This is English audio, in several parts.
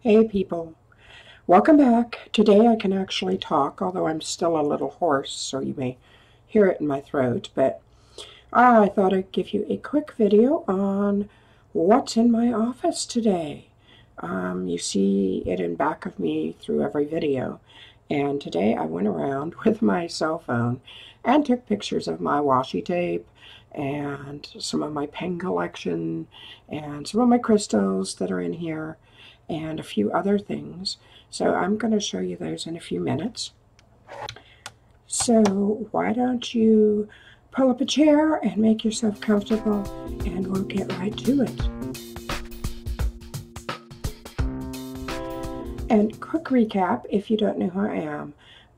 Hey people, welcome back. Today I can actually talk, although I'm still a little hoarse, so you may hear it in my throat, but I thought I'd give you a quick video on what's in my office today. You see it in back of me through every video, and today I went around with my cell phone and took pictures of my washi tape and some of my pen collection and some of my crystals that are in here and a few other things. So I'm going to show you those in a few minutes. So why don't you pull up a chair and make yourself comfortable, and we'll get right to it. And quick recap, if you don't know who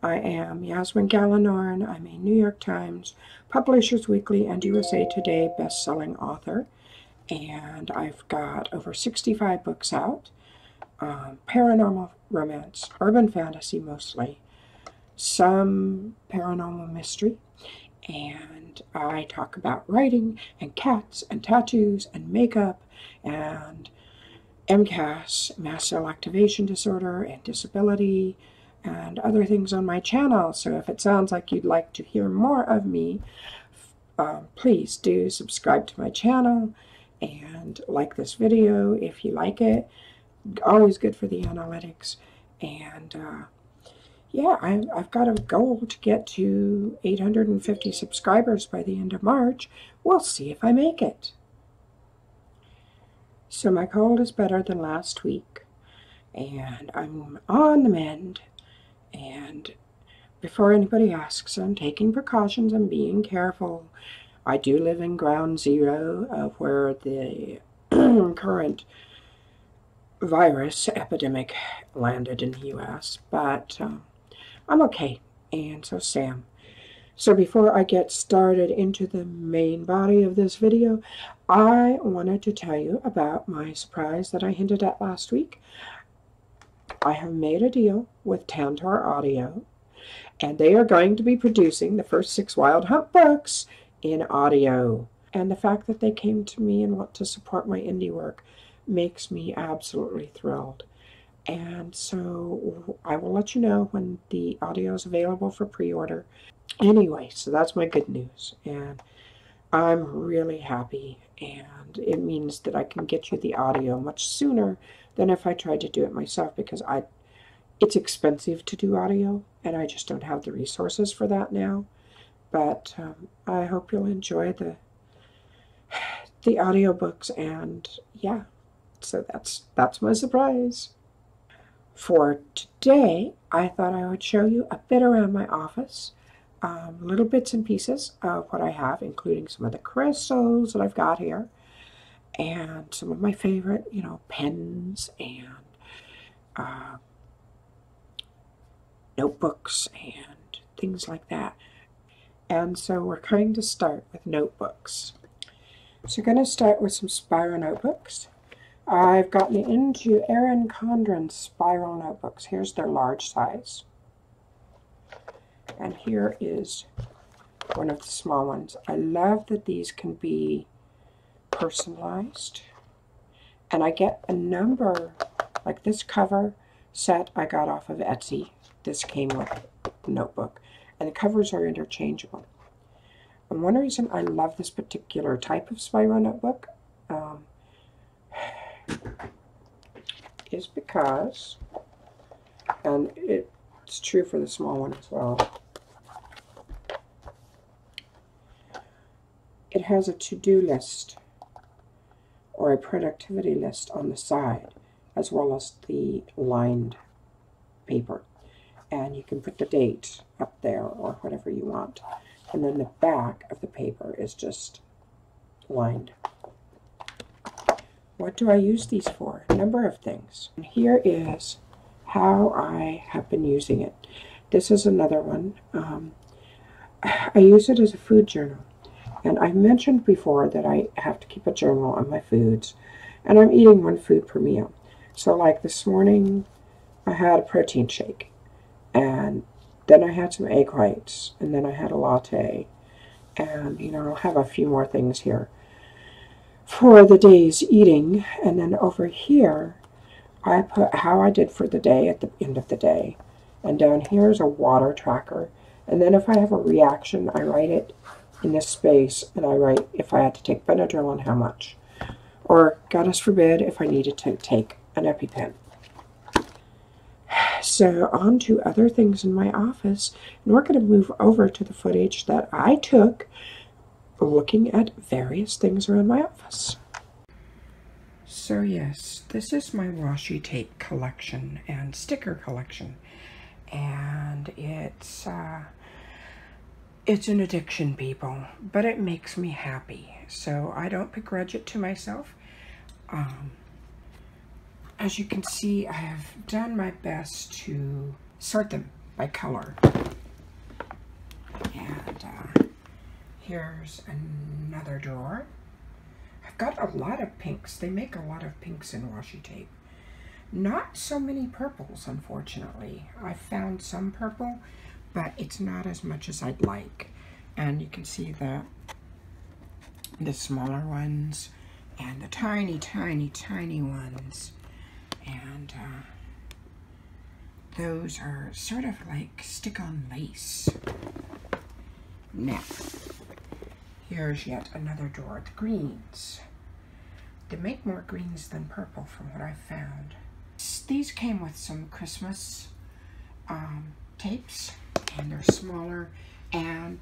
I am Yasmine Galenorn. I'm a New York Times, Publishers Weekly, and USA Today best-selling author, and I've got over 65 books out. Paranormal romance, urban fantasy mostly, some paranormal mystery, and I talk about writing and cats and tattoos and makeup and MCAS, mast cell activation disorder, and disability, and other things on my channel. So if it sounds like you'd like to hear more of me, please do subscribe to my channel and like this video if you like it. Always good for the analytics. And yeah, I've got a goal to get to 850 subscribers by the end of March. We'll see if I make it. So my cold is better than last week, and I'm on the mend. And before anybody asks, I'm taking precautions and being careful. I do live in ground zero of where the current virus epidemic landed in the U.S., but I'm okay, and so Sam. So before I get started into the main body of this video, I wanted to tell you about my surprise that I hinted at last week. I have made a deal with Tantor Audio, and they are going to be producing the first 6 Wild Hunt books in audio. And the fact that they came to me and want to support my indie work makes me absolutely thrilled. And so I will let you know when the audio is available for pre-order. Anyway, so that's my good news, and I'm really happy, and it means that I can get you the audio much sooner than if I tried to do it myself, because it's expensive to do audio, and I just don't have the resources for that now. But I hope you'll enjoy the audiobooks, and yeah. So that's my surprise. For today, I thought I would show you a bit around my office, little bits and pieces of what I have, including some of the crystals that I've got here, and some of my favorite, pens and notebooks and things like that. And so we're going to start with notebooks. So we're going to start with some spiral notebooks. I've gotten into Erin Condren spiral notebooks. Here's their large size. And here is one of the small ones. I love that these can be personalized. And I get a number, like this cover set I got off of Etsy. This came with the notebook. And the covers are interchangeable. And one reason I love this particular type of spiral notebook is because, and it's true for the small one as well, it has a to-do list or a productivity list on the side, as well as the lined paper. And you can put the date up there or whatever you want. And then the back of the paper is just lined. What do I use these for? A number of things. And here is how I have been using it. This is another one. I use it as a food journal. And I've mentioned before that I have to keep a journal on my foods. And I'm eating 1 food per meal. So like this morning, I had a protein shake. And then I had some egg whites. And then I had a latte. And, I'll have a few more things here for the day's eating. And then over here, I put how I did for the day at the end of the day. And down here is a water tracker. And then if I have a reaction, I write it in this space, and I write if I had to take Benadryl and how much. Or, God forbid, if I needed to take an EpiPen. So, on to other things in my office. And we're going to move over to the footage that I took looking at various things around my office. So yes, this is my washi tape collection and sticker collection. And it's an addiction, people, but it makes me happy. So I don't begrudge it to myself. As you can see, I have done my best to sort them by color. And here's another drawer. I've got a lot of pinks. They make a lot of pinks in washi tape. Not so many purples, unfortunately. I found some purple, but it's not as much as I'd like. And you can see the smaller ones and the tiny, tiny, tiny ones. And those are sort of like stick-on lace. Now, here's yet another drawer, the greens. They make more greens than purple from what I've found. These came with some Christmas tapes, and they're smaller, and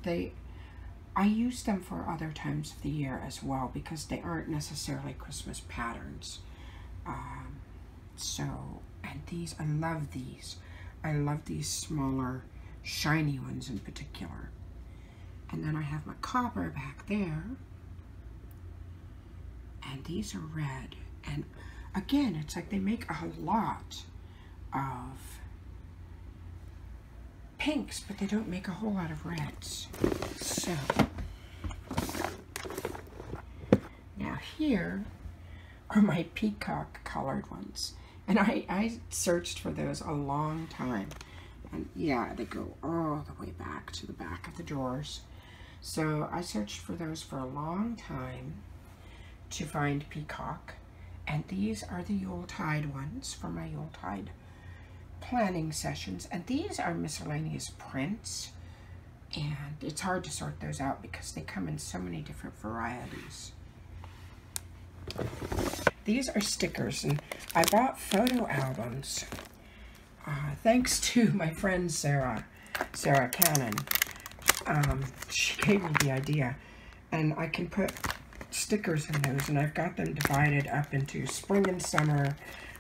I use them for other times of the year as well because they aren't necessarily Christmas patterns. And these, I love these. I love these smaller, shiny ones in particular. And then I have my copper back there. And these are red. And again, it's like they make a lot of pinks, but they don't make a whole lot of reds. So, now here are my peacock colored ones. And I searched for those a long time. And yeah, they go all the way back to the back of the drawers. So I searched for those for a long time to find peacock. And these are the Yuletide ones for my Yuletide planning sessions. And these are miscellaneous prints. And it's hard to sort those out because they come in so many different varieties. These are stickers, and I bought photo albums thanks to my friend Sarah Cannon. She gave me the idea, and I can put stickers in those, and I've got them divided up into spring and summer.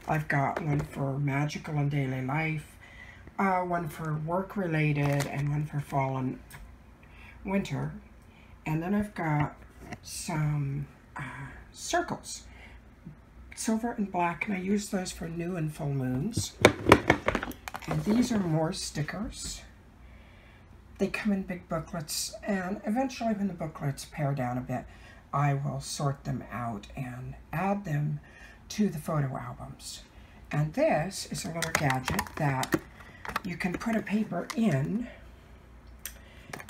I've got one for magical and daily life, one for work related, and one for fall and winter. And then I've got some circles, silver and black, and I use those for new and full moons. And these are more stickers. They come in big booklets, and eventually when the booklets pare down a bit, I will sort them out and add them to the photo albums. And this is a little gadget that you can put a paper in,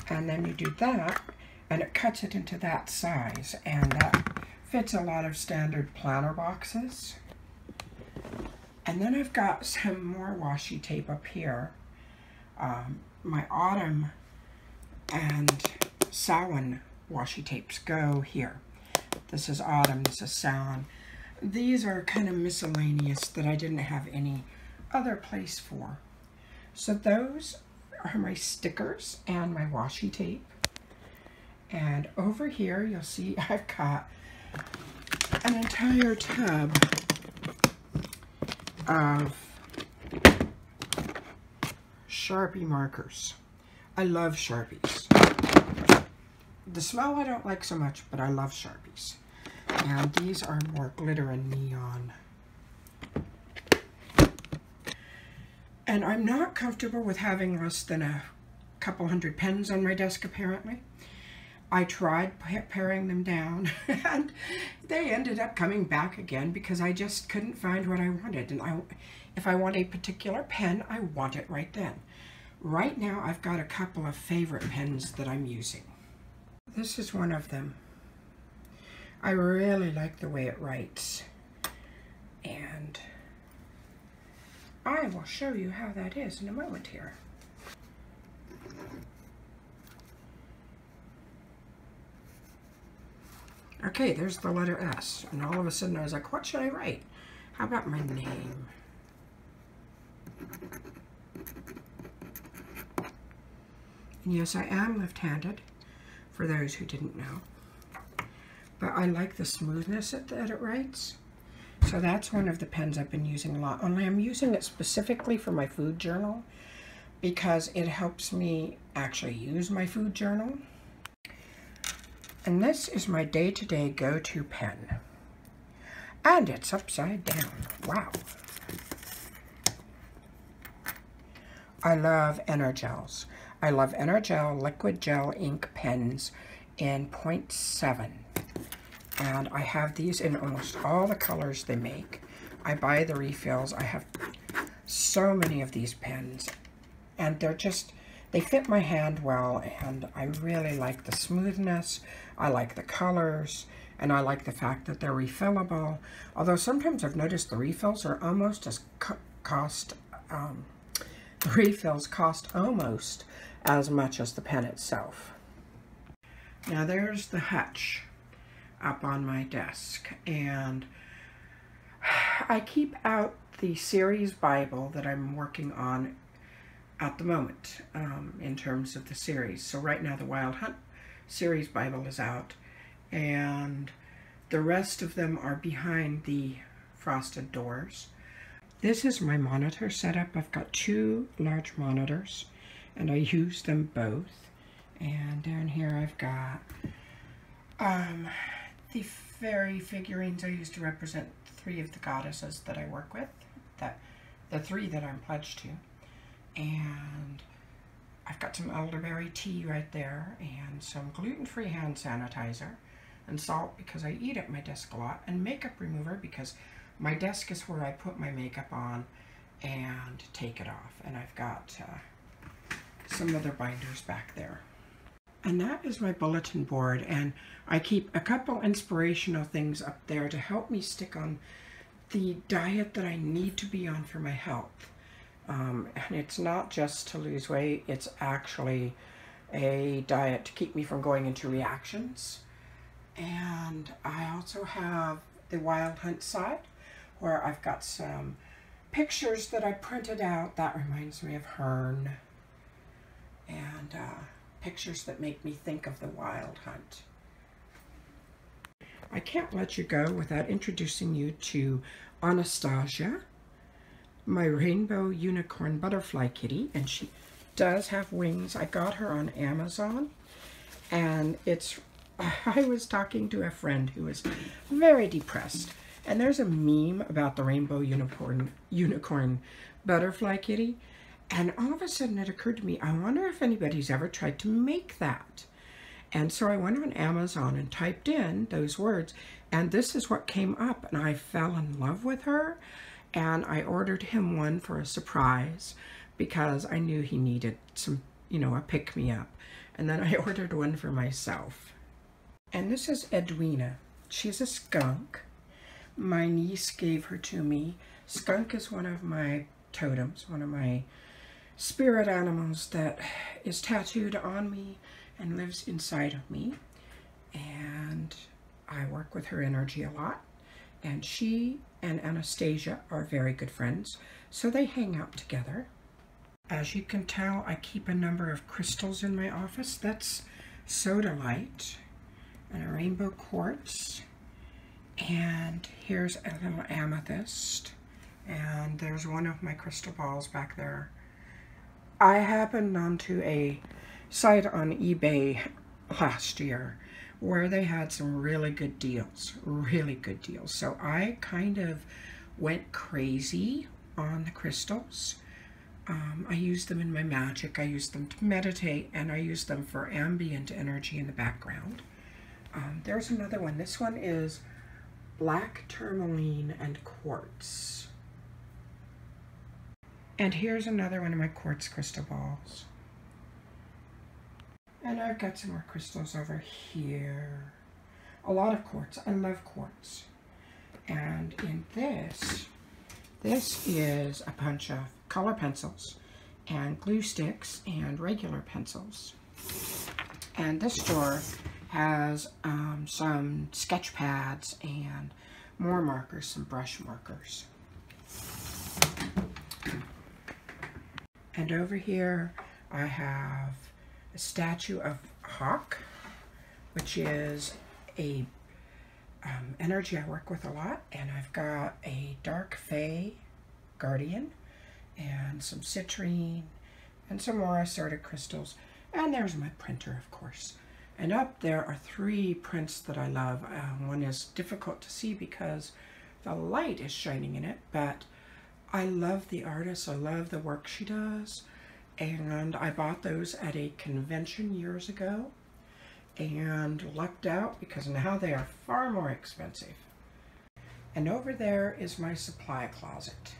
and then you do that, and it cuts it into that size, and that fits a lot of standard planner boxes. And then I've got some more washi tape up here. My autumn and Samhain washi tapes go here. This is autumn, this is Samhain. These are kind of miscellaneous that I didn't have any other place for. So those are my stickers and my washi tape. And over here you'll see I've got an entire tub of Sharpie markers. I love Sharpies. The smell I don't like so much, but I love Sharpies. And these are more glitter and neon. And I'm not comfortable with having less than a couple hundred pens on my desk, apparently. I tried paring them down, and they ended up coming back again because I just couldn't find what I wanted. And if I want a particular pen, I want it right then. Right now, I've got a couple of favorite pens that I'm using. This is one of them. I really like the way it writes. And I will show you how that is in a moment here. Okay, there's the letter S, and all of a sudden I was like, what should I write? How about my name? And yes, I am left-handed, for those who didn't know. But I like the smoothness that it writes. So that's one of the pens I've been using a lot. Only I'm using it specifically for my food journal because it helps me actually use my food journal. And this is my day-to-day go-to pen. And it's upside down. Wow. I love Energels. I love Energel liquid gel ink pens in 0.7. And I have these in almost all the colors they make. I buy the refills. I have so many of these pens. And they're just, they fit my hand well, and I really like the smoothness. I like the colors, and I like the fact that they're refillable. Although sometimes I've noticed the refills are almost as the refills cost almost as much as the pen itself. Now there's the hutch up on my desk, and I keep out the series Bible that I'm working on at the moment in terms of the series. So right now the Wild Hunt series Bible is out, and the rest of them are behind the frosted doors. This is my monitor setup. I've got 2 large monitors, and I use them both. And down here I've got the fairy figurines I use to represent 3 of the goddesses that I work with, the 3 that I'm pledged to. And I've got some elderberry tea right there, and some gluten-free hand sanitizer, and salt because I eat at my desk a lot, and makeup remover because my desk is where I put my makeup on and take it off. And I've got some other binders back there. And that is my bulletin board, and I keep a couple inspirational things up there to help me stick on the diet that I need to be on for my health. And it's not just to lose weight, it's actually a diet to keep me from going into reactions. And I also have the Wild Hunt side, where I've got some pictures that I printed out. That reminds me of Hearn. And pictures that make me think of the Wild Hunt. I can't let you go without introducing you to Anastasia, my rainbow unicorn butterfly kitty, and she does have wings. I got her on Amazon, and I was talking to a friend who was very depressed, and there's a meme about the rainbow unicorn butterfly kitty, and all of a sudden it occurred to me, I wonder if anybody's ever tried to make that. And so I went on Amazon and typed in those words, and this is what came up, and I fell in love with her, and I ordered him one for a surprise because I knew he needed some, a pick-me-up. And then I ordered one for myself. And this is Edwina. She's a skunk. My niece gave her to me. Skunk is one of my totems, one of my spirit animals that is tattooed on me and lives inside of me. And I work with her energy a lot. And she and Anastasia are very good friends, so they hang out together. As you can tell, I keep a number of crystals in my office. That's sodalite and a rainbow quartz. And here's a little amethyst. And there's one of my crystal balls back there. I happened onto a site on eBay last year where they had some really good deals. So I kind of went crazy on the crystals. I use them in my magic, I use them to meditate, and I use them for ambient energy in the background. There's another one. This one is black tourmaline and quartz. And here's another one of my quartz crystal balls. And I've got some more crystals over here. A lot of quartz. I love quartz. And in this This is a bunch of color pencils and glue sticks and regular pencils. And this drawer has some sketch pads and more markers, some brush markers. And over here I have a statue of Hawk, which is a energy I work with a lot. And I've got a dark Fae guardian and some citrine and some more assorted crystals. And there's my printer, of course. And up there are 3 prints that I love. One is difficult to see because the light is shining in it, but I love the artist. I love the work she does. And I bought those at a convention years ago and lucked out because now they are far more expensive. And over there is my supply closet,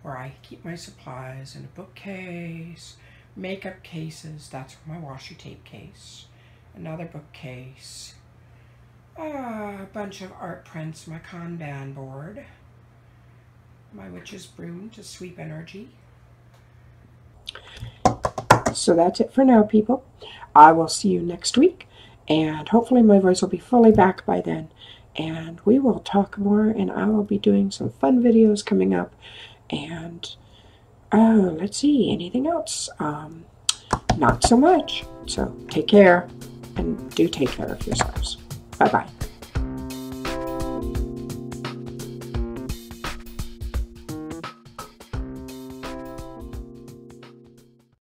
where I keep my supplies in a bookcase, makeup cases, that's my washi tape case, another bookcase, a bunch of art prints, my Kanban board, my witch's broom to sweep energy. So that's it for now, people. I will see you next week, and hopefully my voice will be fully back by then, and we will talk more, and I will be doing some fun videos coming up. And let's see, anything else? Not so much. So take care, and do take care of yourselves. Bye-bye.